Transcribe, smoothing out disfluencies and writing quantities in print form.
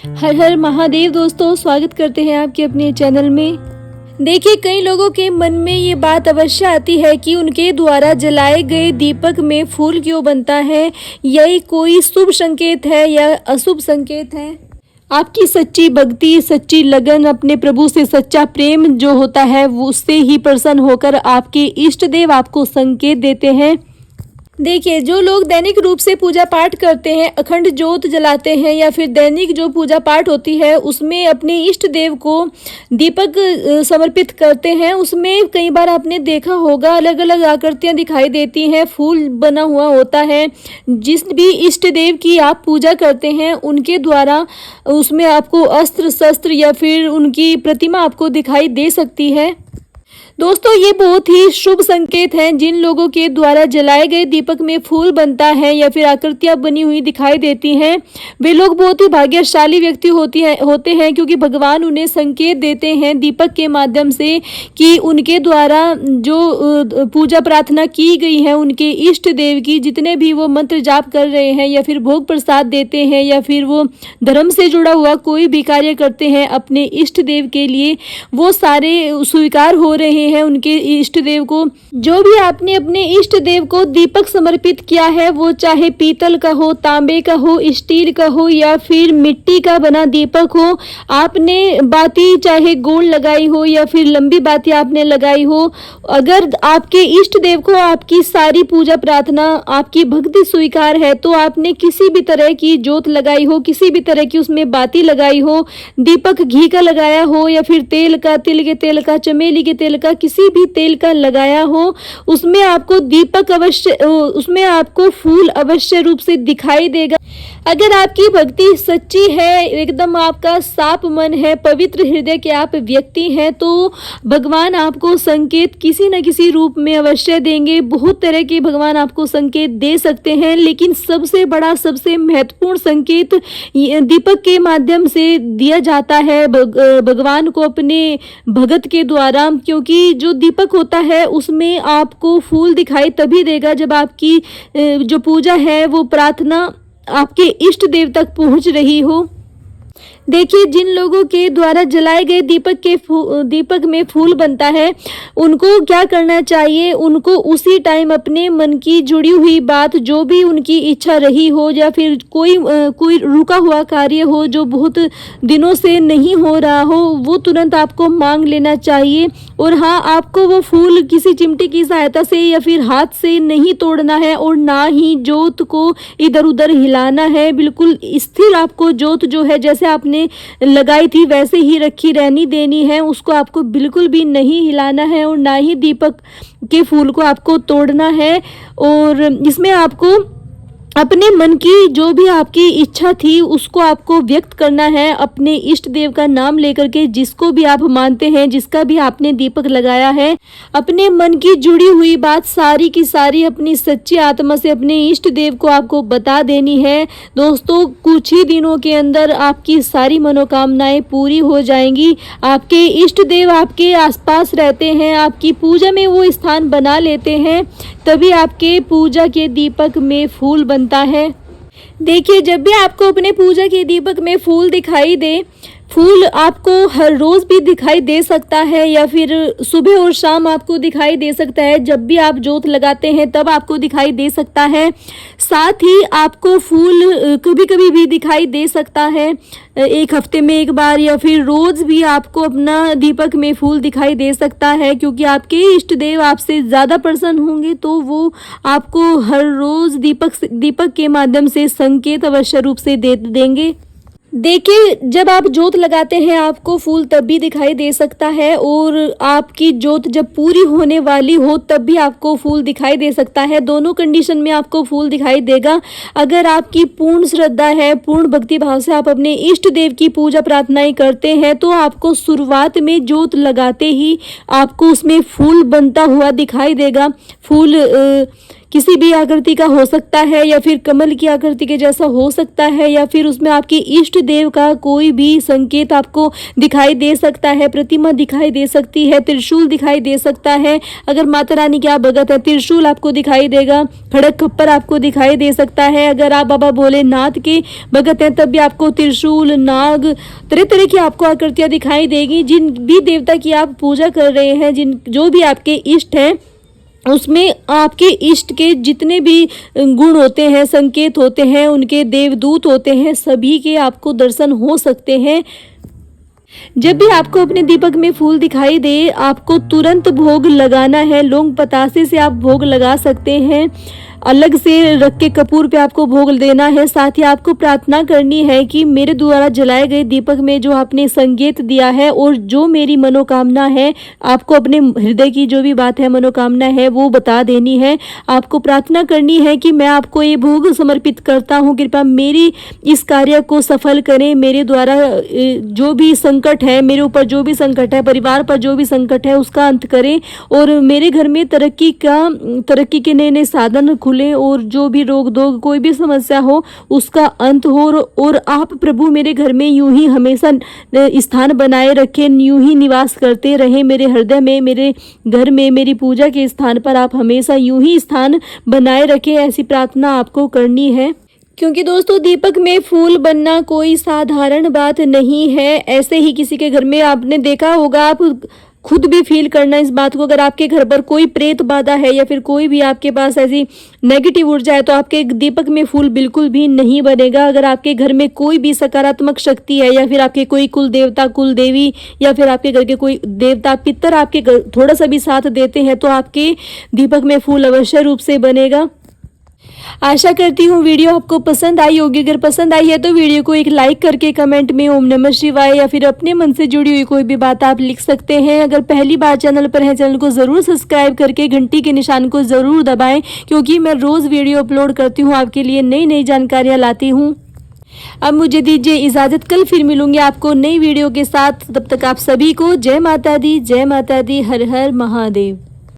हर हर महादेव दोस्तों, स्वागत करते हैं आपके अपने चैनल में। देखिए, कई लोगों के मन में ये बात अवश्य आती है कि उनके द्वारा जलाए गए दीपक में फूल क्यों बनता है। यही कोई शुभ संकेत है या अशुभ संकेत है। आपकी सच्ची भक्ति, सच्ची लगन, अपने प्रभु से सच्चा प्रेम जो होता है वो उससे ही प्रसन्न होकर आपके इष्ट देव आपको संकेत देते हैं। देखिए, जो लोग दैनिक रूप से पूजा पाठ करते हैं, अखंड ज्योत जलाते हैं या फिर दैनिक जो पूजा पाठ होती है उसमें अपने इष्ट देव को दीपक समर्पित करते हैं, उसमें कई बार आपने देखा होगा अलग अलग आकृतियां दिखाई देती हैं, फूल बना हुआ होता है। जिस भी इष्ट देव की आप पूजा करते हैं उनके द्वारा उसमें आपको अस्त्र शस्त्र या फिर उनकी प्रतिमा आपको दिखाई दे सकती है। दोस्तों, ये बहुत ही शुभ संकेत हैं। जिन लोगों के द्वारा जलाए गए दीपक में फूल बनता है या फिर आकृतियां बनी हुई दिखाई देती हैं, वे लोग बहुत ही भाग्यशाली व्यक्ति होते हैं क्योंकि भगवान उन्हें संकेत देते हैं दीपक के माध्यम से कि उनके द्वारा जो पूजा प्रार्थना की गई है उनके इष्ट देव की, जितने भी वो मंत्र जाप कर रहे हैं या फिर भोग प्रसाद देते हैं या फिर वो धर्म से जुड़ा हुआ कोई भी कार्य करते हैं अपने इष्ट देव के लिए, वो सारे स्वीकार हो रहे हैं उनके इष्ट देव को। जो भी आपने अपने इष्ट देव को दीपक समर्पित किया है, वो चाहे पीतल का हो, तांबे का हो, स्टील का हो या फिर मिट्टी का बना दीपक हो, आपने बाती चाहे गोल लगाई हो या फिर लंबी बाती आपने लगाई हो, अगर आपके इष्ट देव को आपकी सारी पूजा प्रार्थना, आपकी भक्ति स्वीकार है तो आपने किसी भी तरह की ज्योत लगाई हो, किसी भी तरह की उसमें बाती लगाई हो, दीपक घी का लगाया हो या फिर तेल का, तिल के तेल का, चमेली के तेल का, किसी भी तेल का लगाया हो, उसमें आपको दीपक अवश्य, उसमें आपको फूल अवश्य रूप से दिखाई देगा। अगर आपकी भक्ति सच्ची है, एकदम आपका साफ मन है, पवित्र हृदय के आप व्यक्ति हैं, तो भगवान आपको संकेत किसी न किसी रूप में अवश्य देंगे। बहुत तरह के भगवान आपको संकेत दे सकते हैं, लेकिन सबसे बड़ा, सबसे महत्वपूर्ण संकेत दीपक के माध्यम से दिया जाता है भगवान को अपने भगत के द्वारा, क्योंकि जो दीपक होता है उसमें आपको फूल दिखाई तभी देगा जब आपकी जो पूजा है वो प्रार्थना आपके इष्ट देव तक पहुंच रही हो। देखिए, जिन लोगों के द्वारा जलाए गए दीपक में फूल बनता है, उनको क्या करना चाहिए, उनको उसी टाइम अपने मन की जुड़ी हुई बात, जो भी उनकी इच्छा रही हो या फिर कोई रुका हुआ कार्य हो जो बहुत दिनों से नहीं हो रहा हो, वो तुरंत आपको मांग लेना चाहिए। और हाँ, आपको वो फूल किसी चिमटी की सहायता से या फिर हाथ से नहीं तोड़ना है और ना ही ज्योत को इधर उधर हिलाना है। बिल्कुल स्थिर आपको ज्योत जो है जैसे आपने लगाई थी वैसे ही रखी रहनी देनी है, उसको आपको बिल्कुल भी नहीं हिलाना है और ना ही दीपक के फूल को आपको तोड़ना है। और इसमें आपको अपने मन की जो भी आपकी इच्छा थी उसको आपको व्यक्त करना है अपने इष्ट देव का नाम लेकर के, जिसको भी आप मानते हैं, जिसका भी आपने दीपक लगाया है, अपने मन की जुड़ी हुई बात सारी की सारी अपनी सच्ची आत्मा से अपने इष्ट देव को आपको बता देनी है। दोस्तों, कुछ ही दिनों के अंदर आपकी सारी मनोकामनाएं पूरी हो जाएंगी। आपके इष्ट देव आपके आसपास रहते हैं, आपकी पूजा में वो स्थान बना लेते हैं, तभी आपके पूजा के दीपक में फूल बनता है। देखिए, जब भी आपको अपने पूजा के दीपक में फूल दिखाई दे, फूल आपको हर रोज़ भी दिखाई दे सकता है या फिर सुबह और शाम आपको दिखाई दे सकता है, जब भी आप ज्योत लगाते हैं तब आपको दिखाई दे सकता है। साथ ही आपको फूल कभी कभी भी दिखाई दे सकता है, एक हफ्ते में एक बार या फिर रोज़ भी आपको अपना दीपक में फूल दिखाई दे सकता है, क्योंकि आपके इष्ट देव आपसे ज़्यादा प्रसन्न होंगे तो वो आपको हर रोज़ दीपक के माध्यम से संकेत अवश्य रूप से दे देंगे। देखिए, जब आप ज्योत लगाते हैं आपको फूल तब भी दिखाई दे सकता है और आपकी ज्योत जब पूरी होने वाली हो तब भी आपको फूल दिखाई दे सकता है। दोनों कंडीशन में आपको फूल दिखाई देगा। अगर आपकी पूर्ण श्रद्धा है, पूर्ण भक्ति भाव से आप अपने इष्ट देव की पूजा प्रार्थनाएं करते हैं तो आपको शुरुआत में ज्योत लगाते ही आपको उसमें फूल बनता हुआ दिखाई देगा। फूल किसी भी आकृति का हो सकता है या फिर कमल की आकृति के जैसा हो सकता है, या फिर उसमें आपके इष्ट देव का कोई भी संकेत आपको दिखाई दे सकता है, प्रतिमा दिखाई दे सकती है, त्रिशूल दिखाई दे सकता है। अगर माता रानी के आप भगत है, त्रिशूल आपको दिखाई देगा, खड़क खप्पर आपको दिखाई दे सकता है। अगर आप बाबा भोलेनाथ के भगत हैं तब भी आपको त्रिशूल, नाग, तरह तरह की आपको आकृतियां दिखाई देगी। जिन भी देवता की आप पूजा कर रहे हैं, जिन जो भी आपके इष्ट हैं, उसमें आपके इष्ट के जितने भी गुण होते हैं, संकेत होते हैं, उनके देवदूत होते हैं, सभी के आपको दर्शन हो सकते हैं। जब भी आपको अपने दीपक में फूल दिखाई दे, आपको तुरंत भोग लगाना है। लौंग पतासे से आप भोग लगा सकते हैं, अलग से रख के कपूर पे आपको भोग देना है। साथ ही आपको प्रार्थना करनी है कि मेरे द्वारा जलाए गए दीपक में जो आपने संकेत दिया है और जो मेरी मनोकामना है, आपको अपने हृदय की जो भी बात है, मनोकामना है, वो बता देनी है। आपको प्रार्थना करनी है कि मैं आपको ये भोग समर्पित करता हूँ, कृपया मेरी इस कार्य को सफल करें। मेरे द्वारा जो भी संकट है, मेरे ऊपर जो भी संकट है, परिवार पर जो भी संकट है, उसका अंत करें और मेरे घर में तरक्की के नए नए साधन खुले और जो भी रोग दोग कोई भी समस्या हो उसका अंत हो। और आप प्रभु मेरे घर में यूं ही हमेशा स्थान बनाए रखें, यूं ही निवास करते रहें मेरे हृदय में, मेरे घर में, मेरी पूजा के स्थान पर आप हमेशा यूं ही स्थान बनाए रखें। ऐसी प्रार्थना आपको करनी है। क्योंकि दोस्तों, दीपक में फूल बनना कोई साधारण बात नहीं है। ऐसे ही किसी के घर में आपने देखा होगा, आप खुद भी फील करना इस बात को, अगर आपके घर पर कोई प्रेत बाधा है या फिर कोई भी आपके पास ऐसी नेगेटिव ऊर्जा है तो आपके दीपक में फूल बिल्कुल भी नहीं बनेगा। अगर आपके घर में कोई भी सकारात्मक शक्ति है या फिर आपके कोई कुल देवता, कुल देवी या फिर आपके घर के कोई देवता पितर आपके थोड़ा सा भी साथ देते हैं तो आपके दीपक में फूल अवश्य रूप से बनेगा। आशा करती हूँ वीडियो आपको पसंद आई होगी। अगर पसंद आई है तो वीडियो को एक लाइक करके कमेंट में ओम नमः शिवाय या फिर अपने मन से जुड़ी हुई कोई भी बात आप लिख सकते हैं। अगर पहली बार चैनल पर है, चैनल को ज़रूर सब्सक्राइब करके घंटी के निशान को ज़रूर दबाएं, क्योंकि मैं रोज़ वीडियो अपलोड करती हूँ, आपके लिए नई नई जानकारियाँ लाती हूँ। अब मुझे दीजिए इजाज़त, कल फिर मिलूंगी आपको नई वीडियो के साथ। तब तक आप सभी को जय माता दी, जय माता दी, हर हर महादेव।